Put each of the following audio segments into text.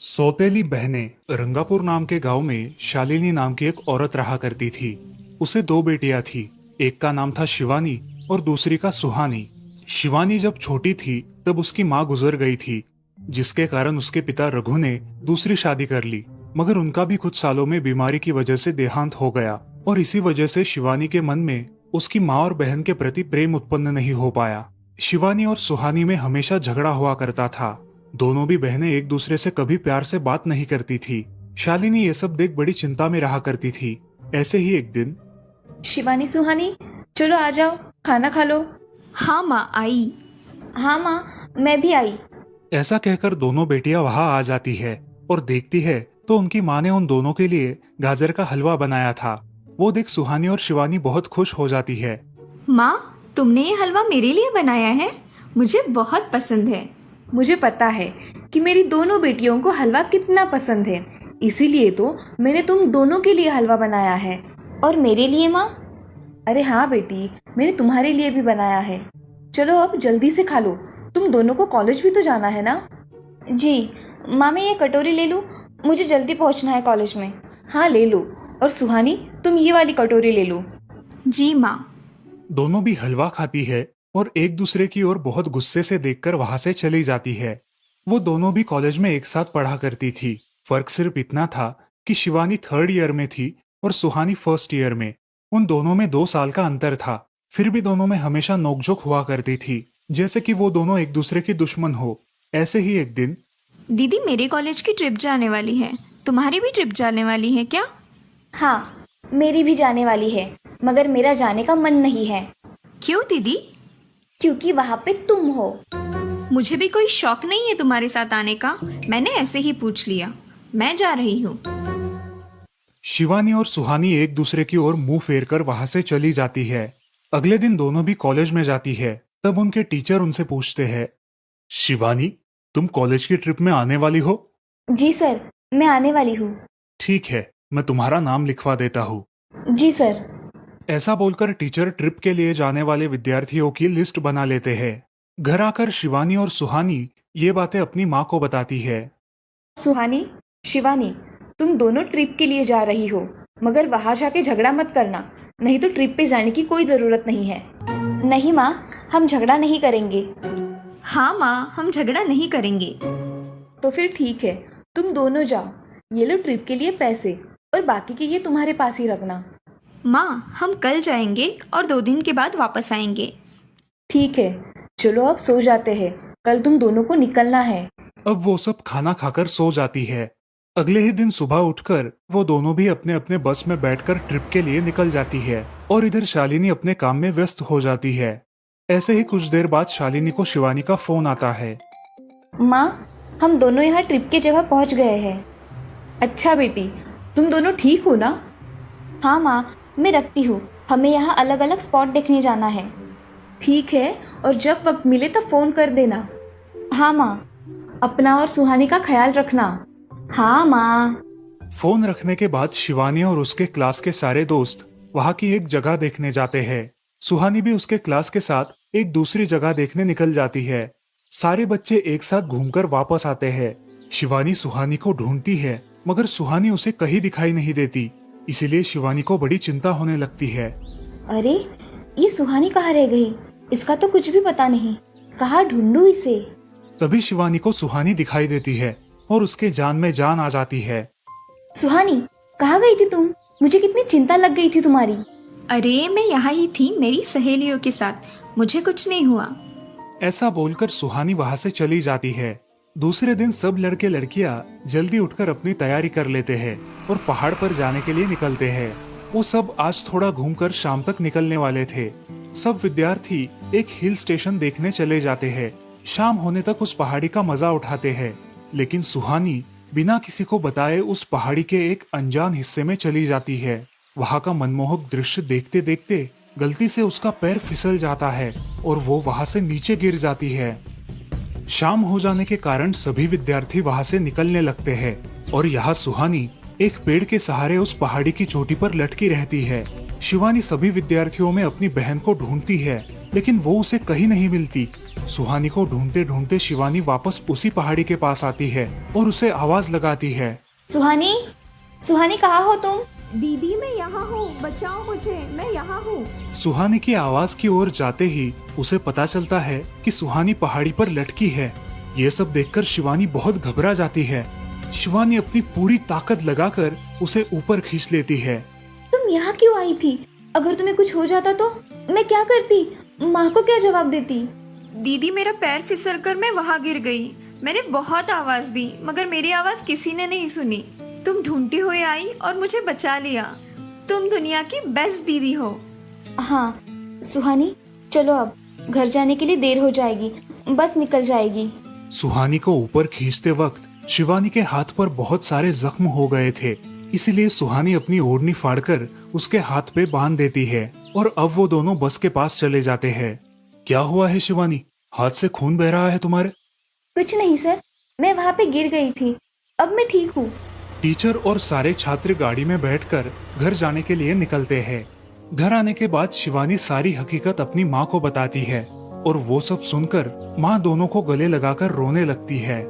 सौतेली बहनें। रंगापुर नाम के गांव में शालिनी नाम की एक औरत रहा करती थी। उसे दो बेटियां थी। एक का नाम था शिवानी और दूसरी का सुहानी। शिवानी जब छोटी थी तब उसकी माँ गुजर गई थी, जिसके कारण उसके पिता रघु ने दूसरी शादी कर ली। मगर उनका भी कुछ सालों में बीमारी की वजह से देहांत हो गया और इसी वजह से शिवानी के मन में उसकी माँ और बहन के प्रति प्रेम उत्पन्न नहीं हो पाया। शिवानी और सुहानी में हमेशा झगड़ा हुआ करता था। दोनों भी बहनें एक दूसरे से कभी प्यार से बात नहीं करती थी। शालिनी ये सब देख बड़ी चिंता में रहा करती थी। ऐसे ही एक दिन, शिवानी सुहानी, चलो आ जाओ, खाना खा लो। हाँ माँ, आई। हाँ माँ, मैं भी आई। ऐसा कहकर दोनों बेटियां वहां आ जाती है और देखती है तो उनकी माँ ने उन दोनों के लिए गाजर का हलवा बनाया था। वो देख सुहानी और शिवानी बहुत खुश हो जाती है। माँ, तुमने ये हलवा मेरे लिए बनाया है? मुझे बहुत पसंद है। मुझे पता है कि मेरी दोनों बेटियों को हलवा कितना पसंद है, इसीलिए तो मैंने तुम दोनों के लिए हलवा बनाया है। और मेरे लिए माँ? अरे हाँ बेटी, मैंने तुम्हारे लिए भी बनाया है। चलो अब जल्दी से खा लो, तुम दोनों को कॉलेज भी तो जाना है ना। जी माँ, मैं ये कटोरी ले लूँ? मुझे जल्दी पहुँचना है कॉलेज में। हाँ ले लो। और सुहानी, तुम ये वाली कटोरी ले लो। जी माँ। दोनों भी हलवा खाती है और एक दूसरे की ओर बहुत गुस्से से देखकर वहां से चली जाती है। वो दोनों भी कॉलेज में एक साथ पढ़ा करती थी। फर्क सिर्फ इतना था कि शिवानी 3rd ईयर में थी और सुहानी 1st ईयर में। उन दोनों में 2 साल का अंतर था। फिर भी दोनों में हमेशा नोकझोंक हुआ करती थी, जैसे कि वो दोनों एक दूसरे की दुश्मन हो। ऐसे ही एक दिन, दीदी, मेरे कॉलेज की ट्रिप जाने वाली है। तुम्हारी भी ट्रिप जाने वाली है क्या? हाँ, मेरी भी जाने वाली है, मगर मेरा जाने का मन नहीं है। क्यों दीदी? क्योंकि वहाँ पे तुम हो। मुझे भी कोई शौक नहीं है तुम्हारे साथ आने का। मैंने ऐसे ही पूछ लिया। मैं जा रही हूँ। शिवानी और सुहानी एक दूसरे की ओर मुंह फेर कर वहां से चली जाती है। अगले दिन दोनों भी कॉलेज में जाती है। तब उनके टीचर उनसे पूछते हैं, शिवानी, तुम कॉलेज की ट्रिप में आने वाली हो? जी सर, मैं आने वाली हूँ। ठीक है, मैं तुम्हारा नाम लिखवा देता हूँ। जी सर। ऐसा बोलकर टीचर ट्रिप के लिए जाने वाले विद्यार्थियों की लिस्ट बना लेते हैं। घर आकर शिवानी और सुहानी ये बातें अपनी माँ को बताती है। सुहानी, शिवानी, तुम दोनों ट्रिप के लिए जा रही हो, मगर वहां जाके झगड़ा मत करना, नहीं तो ट्रिप पे जाने की कोई ज़रूरत नहीं है। नहीं माँ, हम झगड़ा नहीं करेंगे। हाँ माँ, हम झगड़ा नहीं करेंगे। तो फिर ठीक है, तुम दोनों जाओ। ये लो ट्रिप के लिए पैसे, और बाकी के ये तुम्हारे पास ही रखना। माँ, हम कल जाएंगे और 2 दिन के बाद वापस आएंगे। ठीक है, चलो अब सो जाते हैं, कल तुम दोनों को निकलना है। अब वो सब खाना खाकर सो जाती है। अगले ही दिन सुबह उठकर वो दोनों भी अपने अपने बस में बैठकर ट्रिप के लिए निकल जाती है और इधर शालिनी अपने काम में व्यस्त हो जाती है। ऐसे ही कुछ देर बाद शालिनी को शिवानी का फोन आता है। माँ, हम दोनों यहाँ ट्रिप की जगह पहुँच गए हैं। अच्छा बेटी, तुम दोनों ठीक हो ना? हाँ माँ, मैं रखती हूँ, हमें यहाँ अलग अलग स्पॉट देखने जाना है। ठीक है, और जब वक्त मिले तो फ़ोन कर देना। हाँ माँ, अपना और सुहानी का ख्याल रखना। हाँ माँ। फोन रखने के बाद शिवानी और उसके क्लास के सारे दोस्त वहाँ की एक जगह देखने जाते हैं। सुहानी भी उसके क्लास के साथ एक दूसरी जगह देखने निकल जाती है। सारे बच्चे एक साथ घूमकर वापस आते हैं। शिवानी सुहानी को ढूंढती है, मगर सुहानी उसे कहीं दिखाई नहीं देती। इसीलिए शिवानी को बड़ी चिंता होने लगती है। अरे, ये सुहानी कहाँ रह गई? इसका तो कुछ भी पता नहीं, कहाँ ढूंढूं इसे? तभी शिवानी को सुहानी दिखाई देती है और उसके जान में जान आ जाती है। सुहानी, कहाँ गई थी तुम? मुझे कितनी चिंता लग गई थी तुम्हारी। अरे, मैं यहाँ ही थी मेरी सहेलियों के साथ, मुझे कुछ नहीं हुआ। ऐसा बोलकर सुहानी वहाँ से चली जाती है। दूसरे दिन सब लड़के लड़कियाँ जल्दी उठकर अपनी तैयारी कर लेते हैं और पहाड़ पर जाने के लिए निकलते हैं। वो सब आज थोड़ा घूमकर शाम तक निकलने वाले थे। सब विद्यार्थी एक हिल स्टेशन देखने चले जाते हैं। शाम होने तक उस पहाड़ी का मजा उठाते हैं, लेकिन सुहानी बिना किसी को बताए उस पहाड़ी के एक अनजान हिस्से में चली जाती है। वहाँ का मनमोहक दृश्य देखते देखते गलती से उसका पैर फिसल जाता है और वो वहाँ से नीचे गिर जाती है। शाम हो जाने के कारण सभी विद्यार्थी वहाँ से निकलने लगते हैं और यहाँ सुहानी एक पेड़ के सहारे उस पहाड़ी की चोटी पर लटकी रहती है। शिवानी सभी विद्यार्थियों में अपनी बहन को ढूंढती है, लेकिन वो उसे कहीं नहीं मिलती। सुहानी को ढूंढते ढूंढते शिवानी वापस उसी पहाड़ी के पास आती है और उसे आवाज लगाती है। सुहानी, सुहानी कहाँ हो तुम? दीदी मैं यहाँ हूँ, बचाओ मुझे, मैं यहाँ हूँ। सुहानी की आवाज की ओर जाते ही उसे पता चलता है कि सुहानी पहाड़ी पर लटकी है। ये सब देखकर शिवानी बहुत घबरा जाती है। शिवानी अपनी पूरी ताकत लगाकर उसे ऊपर खींच लेती है। तुम यहाँ क्यों आई थी? अगर तुम्हें कुछ हो जाता तो मैं क्या करती? माँ को क्या जवाब देती? दीदी मेरा पैर फिसल कर मैं वहाँ गिर गई। मैंने बहुत आवाज दी मगर मेरी आवाज किसी ने नहीं सुनी। तुम ढूंढती हुई आई और मुझे बचा लिया। तुम दुनिया की बेस्ट दीदी हो। हाँ सुहानी, चलो अब घर जाने के लिए देर हो जाएगी, बस निकल जाएगी। सुहानी को ऊपर खींचते वक्त शिवानी के हाथ पर बहुत सारे जख्म हो गए थे, इसीलिए सुहानी अपनी ओढ़नी फाड़कर उसके हाथ पे बांध देती है और अब वो दोनों बस के पास चले जाते हैं। क्या हुआ है शिवानी, हाथ से खून बह रहा है तुम्हारे? कुछ नहीं सर, मैं वहाँ पे गिर गई थी, अब मैं ठीक हूँ। टीचर और सारे छात्र गाड़ी में बैठकर घर जाने के लिए निकलते हैं। घर आने के बाद शिवानी सारी हकीकत अपनी माँ को बताती है और वो सब सुनकर माँ दोनों को गले लगाकर रोने लगती है।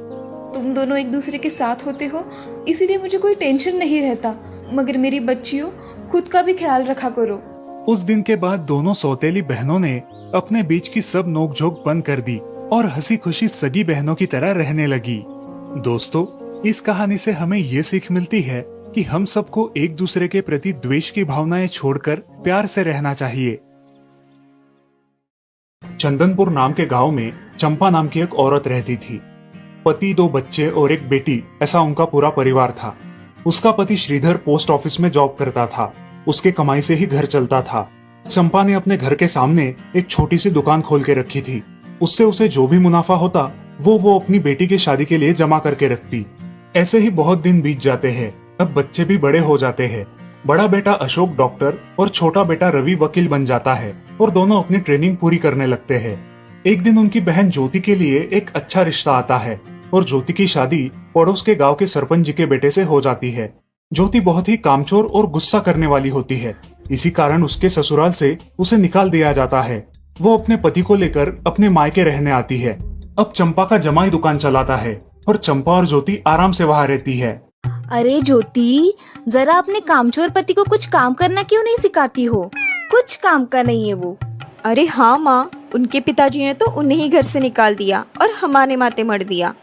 तुम दोनों एक दूसरे के साथ होते हो इसीलिए मुझे कोई टेंशन नहीं रहता, मगर मेरी बच्चियों खुद का भी ख्याल रखा करो। उस दिन के बाद दोनों सौतेली बहनों ने अपने बीच की सब नोकझोंक बंद कर दी और हंसी खुशी सगी बहनों की तरह रहने लगी। दोस्तों, इस कहानी से हमें ये सीख मिलती है कि हम सबको एक दूसरे के प्रति द्वेष की भावनाएं छोड़कर प्यार से रहना चाहिए। चंदनपुर नाम के गांव में चंपा नाम की एक औरत रहती थी। पति, 2 बच्चे और एक बेटी, ऐसा उनका पूरा परिवार था। उसका पति श्रीधर पोस्ट ऑफिस में जॉब करता था। उसके कमाई से ही घर चलता था। चंपा ने अपने घर के सामने एक छोटी सी दुकान खोल के रखी थी। उससे उसे जो भी मुनाफा होता वो अपनी बेटी की शादी के लिए जमा करके रखती। ऐसे ही बहुत दिन बीत जाते हैं। अब बच्चे भी बड़े हो जाते हैं। बड़ा बेटा अशोक डॉक्टर और छोटा बेटा रवि वकील बन जाता है और दोनों अपनी ट्रेनिंग पूरी करने लगते हैं। एक दिन उनकी बहन ज्योति के लिए एक अच्छा रिश्ता आता है और ज्योति की शादी पड़ोस के गांव के सरपंच जी के बेटे से हो जाती है। ज्योति बहुत ही कामचोर और गुस्सा करने वाली होती है। इसी कारण उसके ससुराल से उसे निकाल दिया जाता है। वो अपने पति को लेकर अपने मायके रहने आती है। अब चंपा का जमाई दुकान चलाता है और चंपा और ज्योति आराम से वहाँ रहती है। अरे ज्योति, जरा अपने कामचोर पति को कुछ काम करना क्यों नहीं सिखाती हो? कुछ काम का नहीं है वो। अरे हाँ माँ, उनके पिताजी ने तो उन्हें ही घर से निकाल दिया और हमारे माथे मर दिया।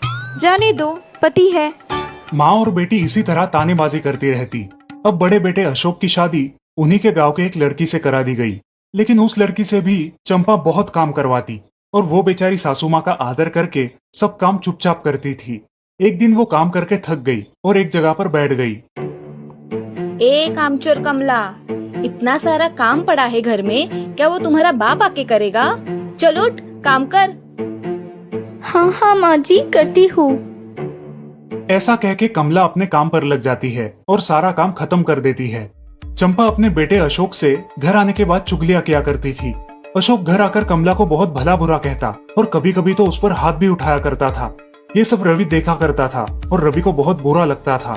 जाने दो, पति है। माँ और बेटी इसी तरह तानेबाजी करती रहती। अब बड़े बेटे अशोक की शादी उन्हीं के गांव के एक लड़की से करा दी गई, लेकिन उस लड़की से भी चंपा बहुत काम करवाती और वो बेचारी सासू माँ का आदर करके सब काम चुपचाप करती थी। एक दिन वो काम करके थक गई और एक जगह पर बैठ गई। ए कामचोर कमला, इतना सारा काम पड़ा है घर में, क्या वो तुम्हारा बाप आके करेगा? चलो उठ, काम कर। हाँ हाँ माँ जी, करती हूँ। ऐसा कह के कमला अपने काम पर लग जाती है और सारा काम खत्म कर देती है। चंपा अपने बेटे अशोक से घर आने के बाद चुगलियां किया करती थी। अशोक घर आकर कमला को बहुत भला बुरा कहता और कभी कभी तो उस पर हाथ भी उठाया करता था। ये सब रवि देखा करता था और रवि को बहुत बुरा लगता था।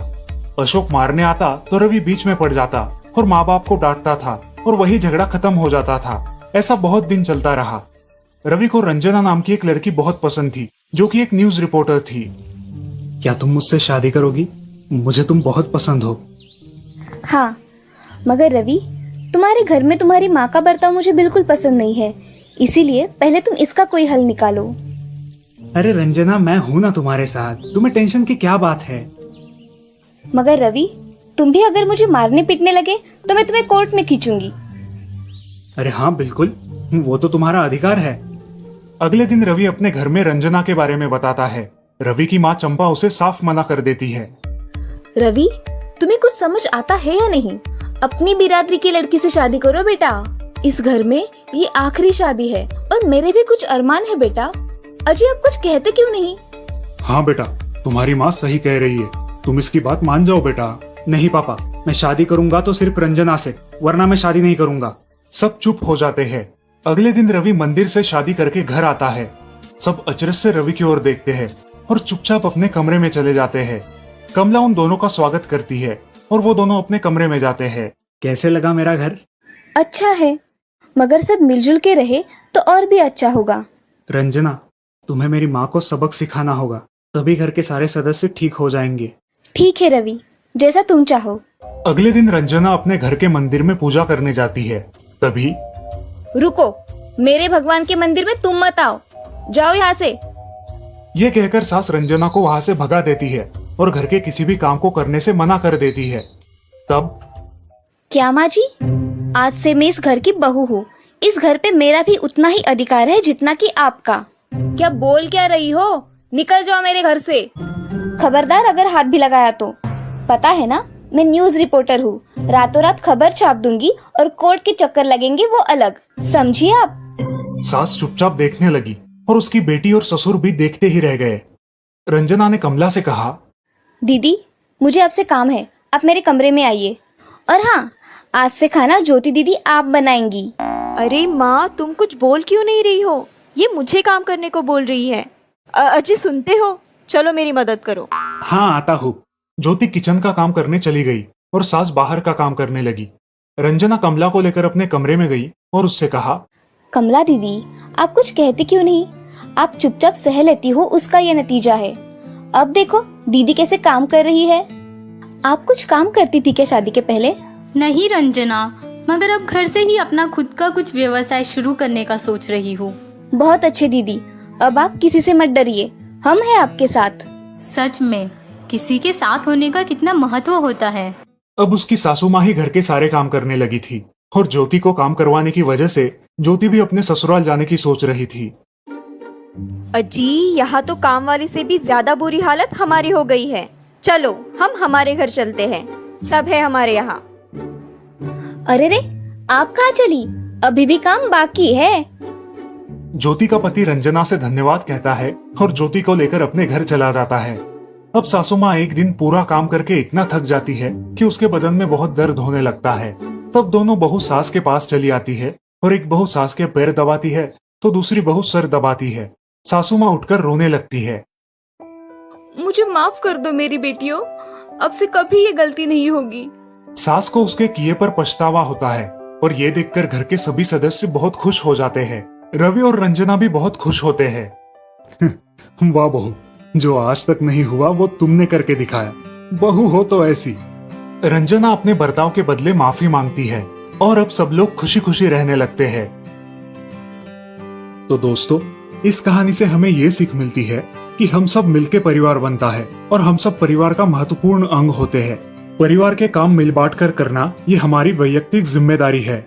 अशोक मारने आता तो रवि बीच में पड़ जाता और माँ बाप को डांटता था और वही झगड़ा खत्म हो जाता था। ऐसा बहुत दिन चलता रहा। रवि को रंजना नाम की एक लड़की बहुत पसंद थी, जो कि एक न्यूज रिपोर्टर थी। क्या तुम मुझसे शादी करोगी? मुझे तुम बहुत पसंद हो। हाँ, मगर रवि, तुम्हारे घर में तुम्हारी माँ का बर्ताव मुझे बिल्कुल पसंद नहीं है, इसीलिए पहले तुम इसका कोई हल निकालो। अरे रंजना, मैं हूँ ना तुम्हारे साथ, तुम्हें टेंशन की क्या बात है? मगर रवि, तुम भी अगर मुझे मारने पीटने लगे तो मैं तुम्हें कोर्ट में खींचूंगी। अरे हाँ बिल्कुल, वो तो तुम्हारा अधिकार है। अगले दिन रवि अपने घर में रंजना के बारे में बताता है। रवि की माँ चंपा उसे साफ मना कर देती है। रवि, तुम्हें कुछ समझ आता है या नहीं? अपनी बिरादरी की लड़की से शादी करो बेटा। इस घर में ये आखिरी शादी है और मेरे भी कुछ अरमान है बेटा। अजय, आप कुछ कहते क्यों नहीं? हाँ बेटा, तुम्हारी माँ सही कह रही है, तुम इसकी बात मान जाओ बेटा। नहीं पापा, मैं शादी करूंगा तो सिर्फ रंजना से, वरना मैं शादी नहीं करूंगा। सब चुप हो जाते हैं। अगले दिन रवि मंदिर से शादी करके घर आता है। सब अचरज से रवि की ओर देखते हैं और चुपचाप अपने कमरे में चले जाते हैं। कमला उन दोनों का स्वागत करती है और वो दोनों अपने कमरे में जाते हैं। कैसे लगा मेरा घर? अच्छा है, मगर सब मिलजुल के रहे तो और भी अच्छा होगा। रंजना, तुम्हें मेरी माँ को सबक सिखाना होगा, तभी घर के सारे सदस्य ठीक हो जाएंगे। ठीक है रवि, जैसा तुम चाहो। अगले दिन रंजना अपने घर के मंदिर में पूजा करने जाती है। तभी रुको, मेरे भगवान के मंदिर में तुम मत आओ, जाओ यहाँ से। ये कहकर सास रंजना को वहाँ से भगा देती है और घर के किसी भी काम को करने से मना कर देती है। तब क्या माँ जी, आज से मैं इस घर की बहू हूँ। इस घर पे मेरा भी उतना ही अधिकार है जितना कि आपका। क्या बोल क्या रही हो? निकल जाओ मेरे घर से। खबरदार अगर हाथ भी लगाया तो। पता है ना, मैं न्यूज रिपोर्टर हूँ। रातों रात खबर छाप दूंगी और कोर्ट के चक्कर लगेंगे वो अलग, समझिए आप। सास चुपचाप देखने लगी और उसकी बेटी और ससुर भी देखते ही रह गए। रंजना ने कमला से कहा, दीदी मुझे आपसे काम है, आप मेरे कमरे में आइए। और हाँ, आज से खाना ज्योति दीदी आप बनाएंगी। अरे माँ, तुम कुछ बोल क्यों नहीं रही हो? ये मुझे काम करने को बोल रही है। अजय सुनते हो? चलो मेरी मदद करो। हाँ आता हूँ। ज्योति किचन का काम करने चली गई और सास बाहर का काम करने लगी। रंजना कमला को लेकर अपने कमरे में गई और उससे कहा, कमला दीदी आप कुछ कहती क्यों नहीं? आप चुपचाप सह लेती हो, उसका ये नतीजा है। अब देखो दीदी कैसे काम कर रही है। आप कुछ काम करती थी क्या शादी के पहले? नहीं रंजना, मगर अब घर से ही अपना खुद का कुछ व्यवसाय शुरू करने का सोच रही हूँ। बहुत अच्छे दीदी, अब आप किसी से मत डरिए, हम हैं आपके साथ। सच में किसी के साथ होने का कितना महत्व होता है। अब उसकी सासू माँ ही घर के सारे काम करने लगी थी और ज्योति को काम करवाने की वजह से ज्योति भी अपने ससुराल जाने की सोच रही थी। अजी, यहाँ तो काम वाली से भी ज्यादा बुरी हालत हमारी हो गई है। चलो हम हमारे घर चलते हैं, सब है हमारे यहाँ। अरे रे, आप कहाँ चली? अभी भी काम बाकी है। ज्योति का पति रंजना से धन्यवाद कहता है और ज्योति को लेकर अपने घर चला जाता है। अब सासू माँ एक दिन पूरा काम करके इतना थक जाती है कि उसके बदन में बहुत दर्द होने लगता है। तब दोनों बहू सास के पास चली आती है और एक बहू सास के पैर दबाती है तो दूसरी बहू सर दबाती है। सासू माँ उठकर रोने लगती है। मुझे माफ कर दो मेरी बेटियों, अब से कभी ये गलती नहीं होगी। सास को उसके किए पर पछतावा होता है और ये देखकर घर के सभी सदस्य बहुत खुश हो जाते हैं। रवि और रंजना भी बहुत खुश होते हैं। वाह बहू, जो आज तक नहीं हुआ वो तुमने करके दिखाया। बहू हो तो ऐसी। रंजना अपने बर्ताव के बदले माफी मांगती है और अब सब लोग खुशी खुशी रहने लगते हैं। तो दोस्तों, इस कहानी से हमें ये सीख मिलती है कि हम सब मिलके परिवार बनता है और हम सब परिवार का महत्वपूर्ण अंग होते हैं। परिवार के काम मिल बांट कर करना ये हमारी वैयक्तिक जिम्मेदारी है।